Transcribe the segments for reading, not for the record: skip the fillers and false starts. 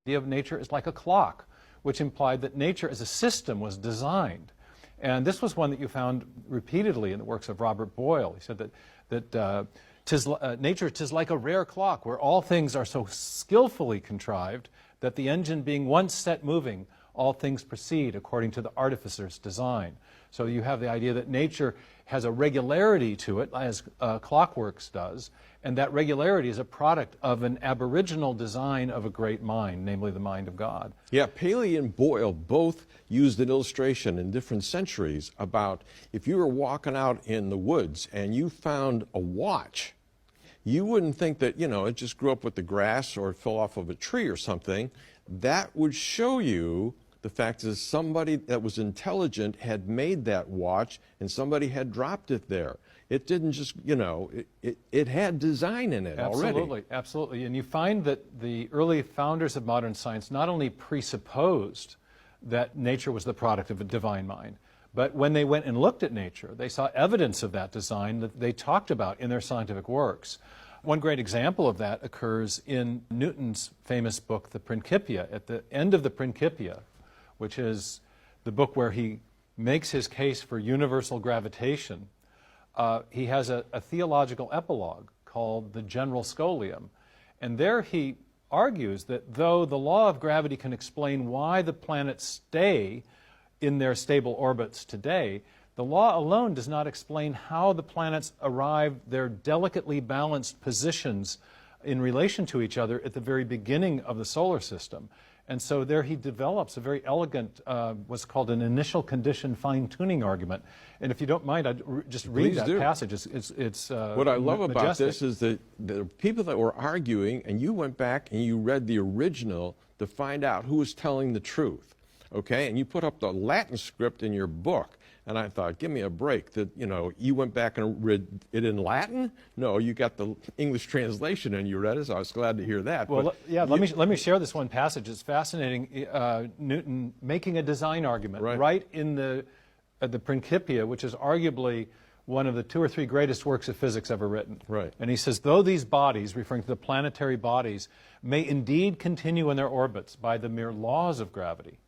idea of nature is like a clock, which implied that nature as a system was designed. And this was one that you found repeatedly in the works of Robert Boyle. He said that nature 'tis like a rare clock where all things are so skillfully contrived that the engine being once set moving, all things proceed according to the artificer's design. So you have the idea that nature has a regularity to it, as clockworks does, and that regularity is a product of an aboriginal design of a great mind, namely the mind of God. Yeah, Paley and Boyle both used an illustration in different centuries about if you were walking out in the woods and you found a watch, you wouldn't think that, you know, it just grew up with the grass or it fell off of a tree or something. That would show you the fact is somebody that was intelligent had made that watch and somebody had dropped it there. It didn't just, you know, it had design in it already. Absolutely, absolutely. And you find that the early founders of modern science not only presupposed that nature was the product of a divine mind, but when they went and looked at nature, they saw evidence of that design that they talked about in their scientific works. One great example of that occurs in Newton's famous book, The Principia. At the end of the Principia, which is the book where he makes his case for universal gravitation, he has a theological epilogue called the General Scholium. And there he argues that though the law of gravity can explain why the planets stay in their stable orbits today, the law alone does not explain how the planets arrive their delicately balanced positions in relation to each other at the very beginning of the solar system. And so there he develops a very elegant, what's called an initial condition fine-tuning argument. And if you don't mind, I'd just read that passage. It's what I love majestic. about this is that the people that were arguing, and you went back and you read the original to find out who was telling the truth, okay? And you put up the Latin script in your book. And I thought, give me a break. That, you know, you went back and read it in Latin? No, you got the English translation and you read it, so I was glad to hear that. Well, yeah, let me share this one passage. It's fascinating. Newton making a design argument right in the Principia, which is arguably one of the 2 or 3 greatest works of physics ever written. Right. And he says, though these bodies, referring to the planetary bodies, may indeed continue in their orbits by the mere laws of gravity,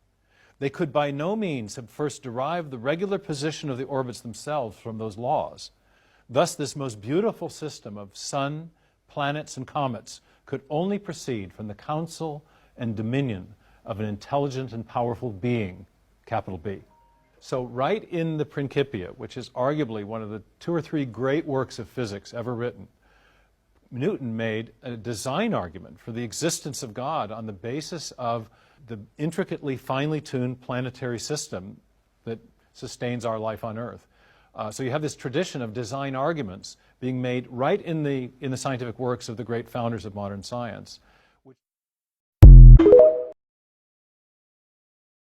they could by no means have first derived the regular position of the orbits themselves from those laws. Thus, this most beautiful system of sun, planets, and comets could only proceed from the counsel and dominion of an intelligent and powerful being, capital B. So right in the Principia, which is arguably one of the 2 or 3 great works of physics ever written, Newton made a design argument for the existence of God on the basis of the intricately, finely tuned planetary system that sustains our life on Earth. So you have this tradition of design arguments being made right in the scientific works of the great founders of modern science.